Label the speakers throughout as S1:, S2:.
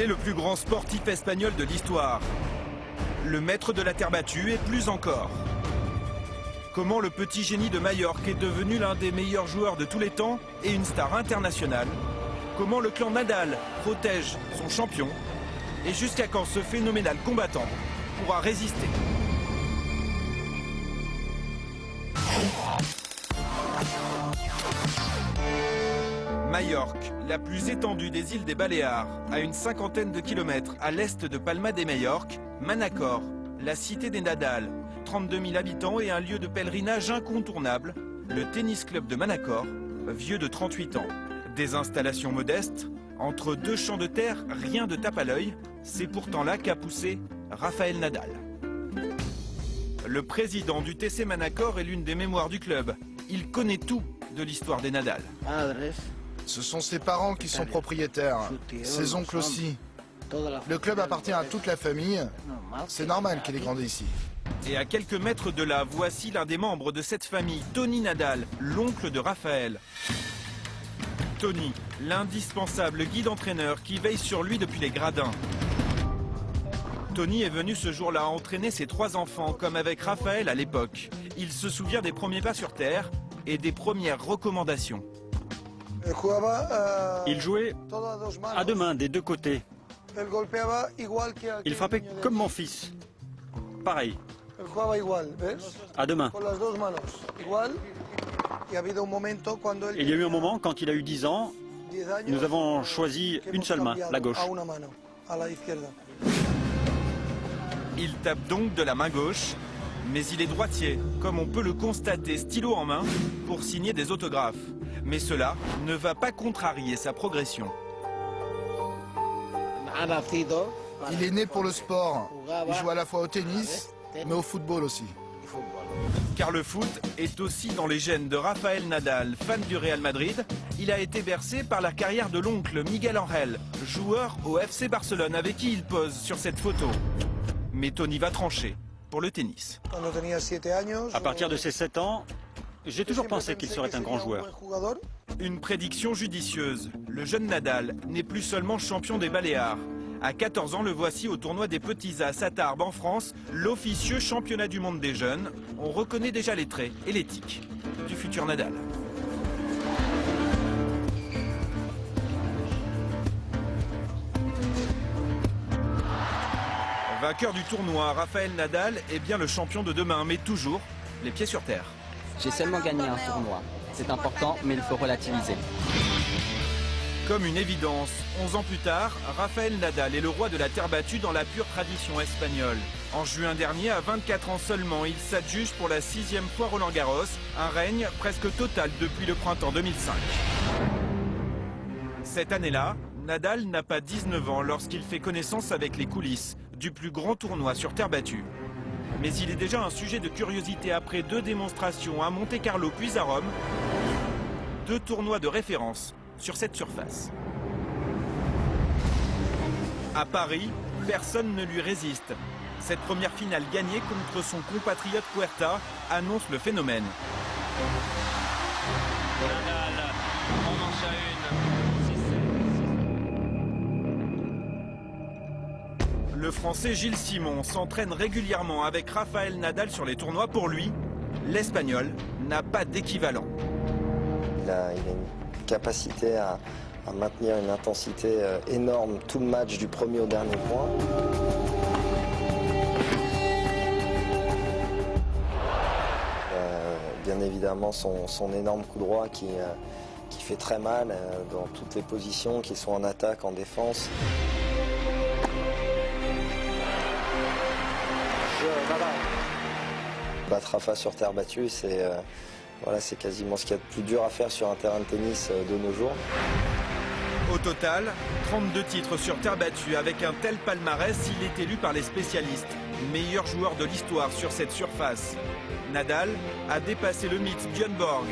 S1: est le plus grand sportif espagnol de l'histoire? Le maître de la terre battue et plus encore. Comment le petit génie de Majorque est devenu l'un des meilleurs joueurs de tous les temps et une star internationale? Comment le clan Nadal protège son champion? Et jusqu'à quand ce phénoménal combattant pourra résister? Majorque, la plus étendue des îles des Baléares, à une cinquantaine de kilomètres à l'est de Palma de Majorque, Manacor, la cité des Nadal, 32 000 habitants et un lieu de pèlerinage incontournable, le tennis club de Manacor, vieux de 38 ans. Des installations modestes, entre deux champs de terre, rien de tape à l'œil, c'est pourtant là qu'a poussé Rafael Nadal. Le président du TC Manacor est l'une des mémoires du club. Il connaît tout de l'histoire des Nadal.
S2: Ce sont ses parents qui sont propriétaires, ses oncles aussi. Le club appartient à toute la famille, c'est normal qu'il ait grandi ici.
S1: Et à quelques mètres de là, voici l'un des membres de cette famille, Tony Nadal, l'oncle de Rafael. Tony, l'indispensable guide-entraîneur qui veille sur lui depuis les gradins. Tony est venu ce jour-là entraîner ses 3 enfants, comme avec Rafael à l'époque. Il se souvient des premiers pas sur terre et des premières recommandations.
S3: Il jouait à 2 mains des 2 côtés. Il frappait comme mon fils. Pareil. À 2 mains. Il y a eu un moment, quand il a eu 10 ans, nous avons choisi une seule main, la gauche.
S1: Il tape donc de la main gauche, mais il est droitier, comme on peut le constater, stylo en main, pour signer des autographes. Mais cela ne va pas contrarier sa progression.
S2: Il est né pour le sport. Il joue à la fois au tennis, mais au football aussi.
S1: Car le foot est aussi dans les gènes de Rafael Nadal, fan du Real Madrid. Il a été bercé par la carrière de l'oncle Miguel Ángel, joueur au FC Barcelone avec qui il pose sur cette photo. Mais Tony va trancher pour le tennis.
S3: À partir de ses 7 ans, j'ai toujours pensé qu'il serait un grand joueur.
S1: Une prédiction judicieuse. Le jeune Nadal n'est plus seulement champion des Baléares. À 14 ans, le voici au tournoi des Petits As à Tarbes en France, l'officieux championnat du monde des jeunes. On reconnaît déjà les traits et l'éthique du futur Nadal. Vainqueur du tournoi, Rafael Nadal est bien le champion de demain, mais toujours les pieds sur terre.
S4: J'ai seulement gagné un tournoi. C'est important, mais il faut relativiser.
S1: Comme une évidence, 11 ans plus tard, Rafael Nadal est le roi de la terre battue dans la pure tradition espagnole. En juin dernier, à 24 ans seulement, il s'adjuge pour la 6e fois Roland-Garros, un règne presque total depuis le printemps 2005. Cette année-là, Nadal n'a pas 19 ans lorsqu'il fait connaissance avec les coulisses du plus grand tournoi sur terre battue. Mais il est déjà un sujet de curiosité après 2 démonstrations à Monte-Carlo puis à Rome, 2 tournois de référence sur cette surface. À Paris, personne ne lui résiste. Cette première finale gagnée contre son compatriote Puerta annonce le phénomène.
S5: Nadal en manche à 1.
S1: Le Français Gilles Simon s'entraîne régulièrement avec Rafael Nadal sur les tournois. Pour lui, l'Espagnol n'a pas d'équivalent.
S6: Il a une capacité à maintenir une intensité énorme tout le match du premier au dernier point. Bien évidemment son énorme coup droit qui fait très mal dans toutes les positions, qu'ils soient en attaque, en défense. Battre Rafa sur terre battue, c'est quasiment ce qu'il y a de plus dur à faire sur un terrain de tennis de nos jours.
S1: Au total, 32 titres sur terre battue. Avec un tel palmarès, il est élu par les spécialistes meilleur joueur de l'histoire sur cette surface. Nadal a dépassé le mythe Björn Borg.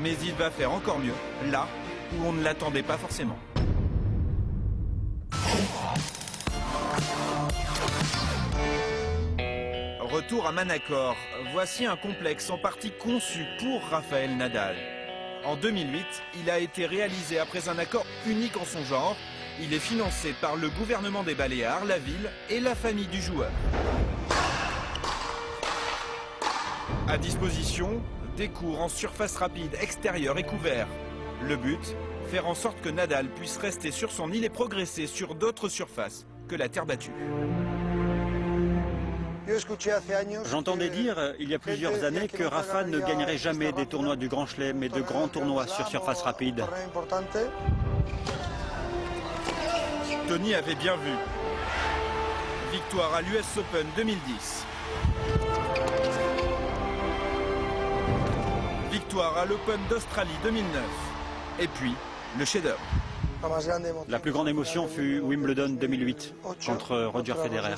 S1: Mais il va faire encore mieux, là où on ne l'attendait pas forcément. Retour à Manacor. Voici un complexe en partie conçu pour Rafael Nadal. En 2008, il a été réalisé après un accord unique en son genre. Il est financé par le gouvernement des Baléares, la ville et la famille du joueur. À disposition, des cours en surface rapide extérieure et couvert. Le but, faire en sorte que Nadal puisse rester sur son île et progresser sur d'autres surfaces que la terre battue.
S3: J'entendais dire, il y a plusieurs années, que Rafa ne gagnerait jamais des tournois du Grand Chelem, mais de grands tournois sur surface rapide.
S1: Tony avait bien vu. Victoire à l'US Open 2010. Victoire à l'Open d'Australie 2009. Et puis, le chef-d'œuvre.
S3: La plus grande émotion fut Wimbledon 2008 contre Roger Federer.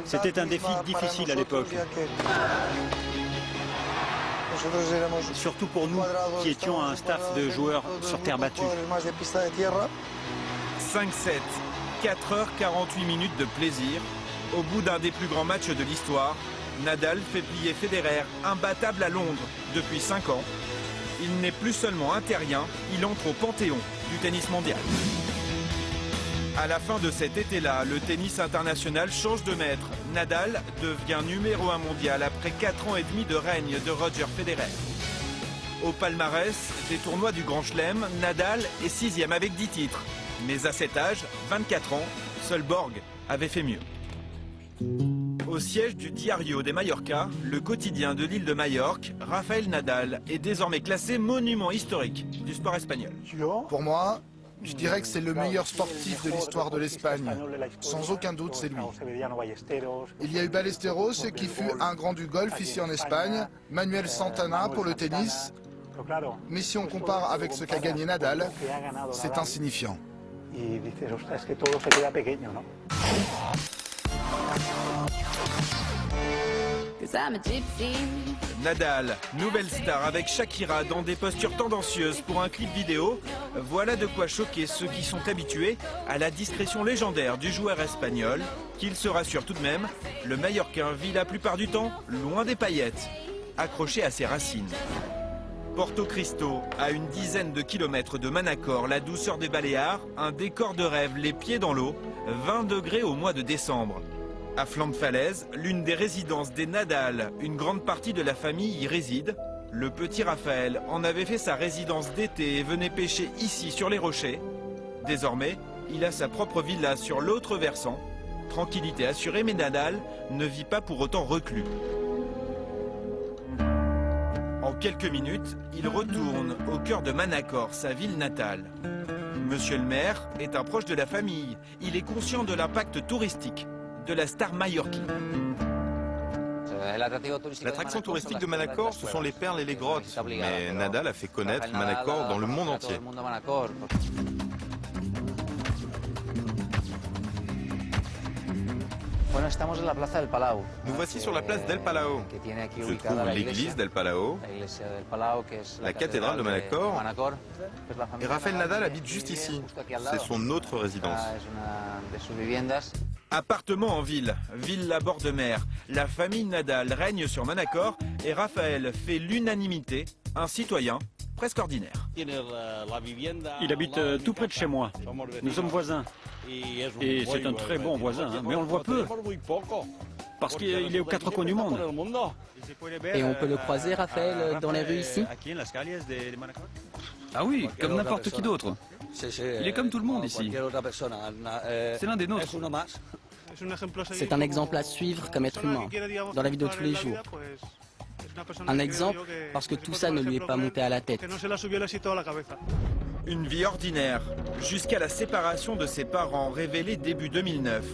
S3: C'était un défi difficile à l'époque. Surtout pour nous qui étions un staff de joueurs sur terre battue.
S1: 5-7, 4h48 de plaisir. Au bout d'un des plus grands matchs de l'histoire, Nadal fait plier Federer, imbattable à Londres depuis 5 ans. Il n'est plus seulement un terrien, il entre au panthéon du tennis mondial. À la fin de cet été-là, le tennis international change de maître. Nadal devient numéro 1 mondial après 4 ans et demi de règne de Roger Federer. Au palmarès des tournois du Grand Chelem, Nadal est 6e avec 10 titres. Mais à cet âge, 24 ans, seul Borg avait fait mieux. Au siège du Diario de Mallorca, le quotidien de l'île de Majorque, Rafael Nadal est désormais classé monument historique du sport espagnol.
S2: Pour moi, je dirais que c'est le meilleur sportif de l'histoire de l'Espagne. Sans aucun doute, c'est lui. Il y a eu Ballesteros, qui fut un grand du golf ici en Espagne, Manuel Santana pour le tennis. Mais si on compare avec ce qu'a gagné Nadal, c'est insignifiant.
S1: Nadal, nouvelle star avec Shakira dans des postures tendancieuses pour un clip vidéo. Voilà de quoi choquer ceux qui sont habitués à la discrétion légendaire du joueur espagnol, qu'il se rassure tout de même, le Mallorquin vit la plupart du temps loin des paillettes, accroché à ses racines. Porto Cristo, à une dizaine de kilomètres de Manacor, la douceur des Baléares, un décor de rêve, les pieds dans l'eau, 20 degrés au mois de décembre. À flanc de falaise, l'une des résidences des Nadal, une grande partie de la famille y réside. Le petit Raphaël en avait fait sa résidence d'été et venait pêcher ici sur les rochers. Désormais, il a sa propre villa sur l'autre versant. Tranquillité assurée, mais Nadal ne vit pas pour autant reclus. En quelques minutes, il retourne au cœur de Manacor, sa ville natale. Monsieur le maire est un proche de la famille. Il est conscient de l'impact touristique de la star mallorquine.
S7: L'attraction touristique de Manacor, ce sont les perles et les grottes. Mais Nadal a fait connaître Manacor dans le monde entier. Nous voici sur la place d'El Palau. Se trouve l'église d'El Palau, la cathédrale de Manacor. Et Rafael Nadal habite juste ici. C'est son autre résidence.
S1: Appartement en ville, ville à bord de mer. La famille Nadal règne sur Manacor et Raphaël fait l'unanimité, un citoyen presque ordinaire.
S3: Il habite tout près de chez moi. Nous sommes voisins. Et c'est un très bon voisin, hein, mais on le voit peu. Parce qu'il est aux quatre coins du monde.
S4: Et on peut le croiser, Raphaël, dans les rues ici?
S8: Ah oui, comme n'importe qui d'autre. Il est comme tout le monde ici. C'est l'un des nôtres.
S4: C'est un exemple à suivre comme être humain, dans la vie de tous les jours. Un exemple parce que tout ça ne lui est pas monté à la tête.
S1: Une vie ordinaire, jusqu'à la séparation de ses parents révélée début 2009.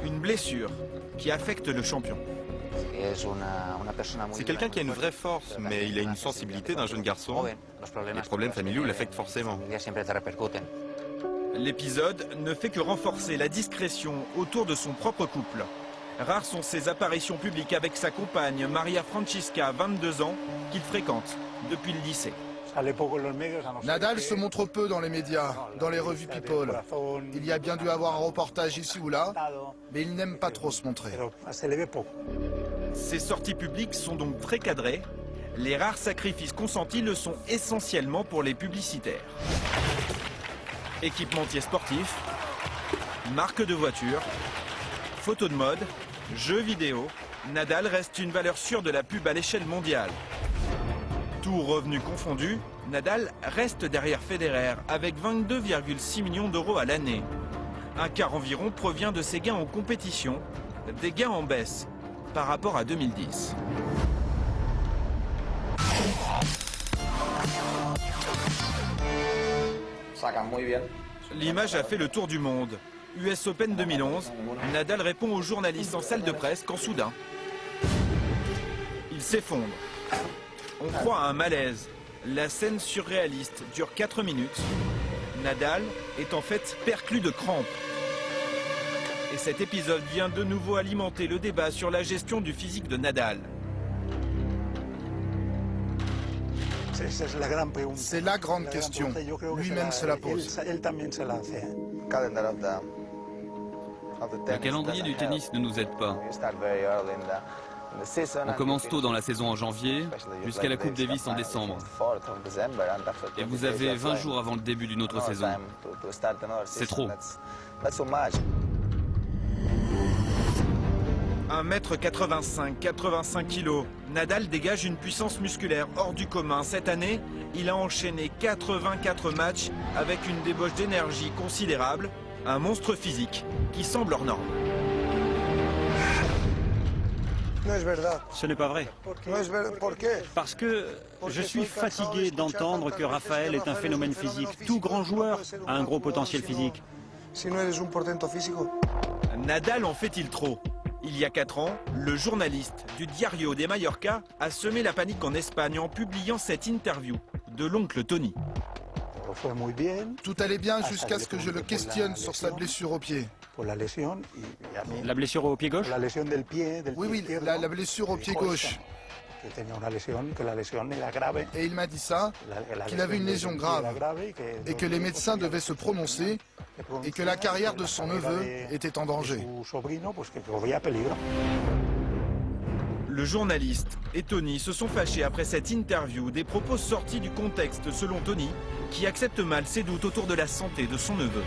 S1: Une blessure qui affecte le champion.
S7: C'est quelqu'un qui a une vraie force, mais il a une sensibilité d'un jeune garçon. Les problèmes familiaux l'affectent forcément.
S1: L'épisode ne fait que renforcer la discrétion autour de son propre couple. Rares sont ses apparitions publiques avec sa compagne Maria Francisca, 22 ans, qu'il fréquente depuis le lycée.
S2: Nadal se montre peu dans les médias, dans les revues People. Il y a bien dû avoir un reportage ici ou là, mais il n'aime pas trop se montrer.
S1: Ses sorties publiques sont donc très cadrées. Les rares sacrifices consentis le sont essentiellement pour les publicitaires. Équipementiers sportifs, marques de voitures, photos de mode, jeux vidéo, Nadal reste une valeur sûre de la pub à l'échelle mondiale. Tout revenu confondu, Nadal reste derrière Federer avec 22,6 millions d'euros à l'année. Un quart environ provient de ses gains en compétition, des gains en baisse par rapport à 2010. L'image a fait le tour du monde. US Open 2011, Nadal répond aux journalistes en salle de presse quand soudain, il s'effondre. On croit à un malaise. La scène surréaliste dure 4 minutes. Nadal est en fait perclus de crampes. Et cet épisode vient de nouveau alimenter le débat sur la gestion du physique de Nadal.
S2: C'est la grande question. Lui-même se la pose.
S8: Le calendrier du tennis ne nous aide pas. On commence tôt dans la saison en janvier, jusqu'à la Coupe Davis en décembre. Et vous avez 20 jours avant le début d'une autre saison. C'est trop.
S1: 1m85, 85 kg. Nadal dégage une puissance musculaire hors du commun. Cette année, il a enchaîné 84 matchs avec une débauche d'énergie considérable. Un monstre physique qui semble hors norme.
S3: Ce n'est pas vrai. Parce que je suis fatigué d'entendre que Rafael est un phénomène physique. Tout grand joueur a un gros potentiel physique.
S1: Nadal en fait-il trop? Il y a 4 ans, le journaliste du Diario de Mallorca a semé la panique en Espagne en publiant cette interview de l'oncle Tony.
S2: Tout allait bien jusqu'à ce que je le questionne sur sa blessure au pied.
S3: La blessure au pied gauche?
S2: Oui, la blessure au pied gauche. Et il m'a dit ça, qu'il avait une lésion grave, et que les médecins devaient se prononcer, et que la carrière de son neveu était en danger.
S1: Le journaliste et Tony se sont fâchés après cette interview, des propos sortis du contexte selon Tony, qui accepte mal ses doutes autour de la santé de son neveu.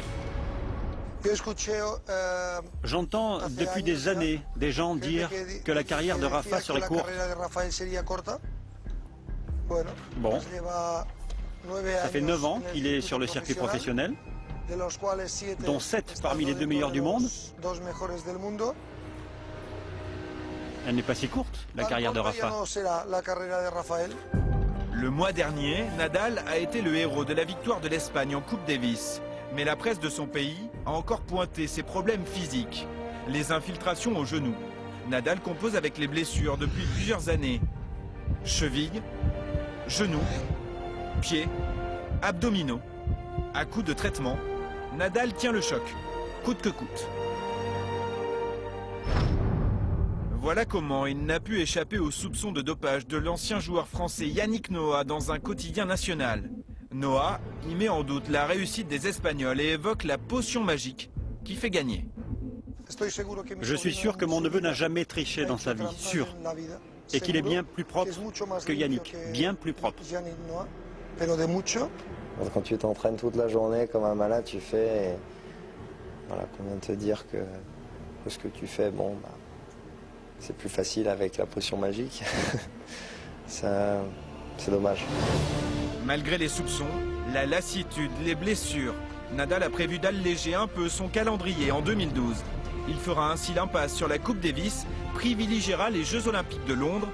S3: J'entends depuis des années des gens dire que la carrière de Rafa serait courte. Bon, ça fait 9 ans qu'il est sur le circuit professionnel, dont 7 parmi les 2 meilleurs du monde. Elle n'est pas si courte, la carrière de Rafa.
S1: Le mois dernier, Nadal a été le héros de la victoire de l'Espagne en Coupe Davis. Mais la presse de son pays a encore pointé ses problèmes physiques. Les infiltrations au genou. Nadal compose avec les blessures depuis plusieurs années. Cheville, genoux, pieds, abdominaux. À coup de traitement, Nadal tient le choc, coûte que coûte. Voilà comment il n'a pu échapper aux soupçons de dopage de l'ancien joueur français Yannick Noah dans un quotidien national. Noah y met en doute la réussite des Espagnols et évoque la potion magique qui fait gagner.
S3: Je suis sûr que mon neveu n'a jamais triché dans sa vie, sûr. Et qu'il est bien plus propre que Yannick, bien plus propre.
S6: Quand tu t'entraînes toute la journée comme un malade, tu fais... Et voilà, qu'on vient de te dire que ce que tu fais, bon, bah, c'est plus facile avec la potion magique. C'est dommage.
S1: Malgré les soupçons, la lassitude, les blessures, Nadal a prévu d'alléger un peu son calendrier en 2012. Il fera ainsi l'impasse sur la Coupe Davis, privilégiera les Jeux Olympiques de Londres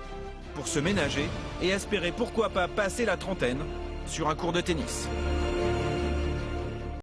S1: pour se ménager et espérer pourquoi pas passer la trentaine sur un court de tennis.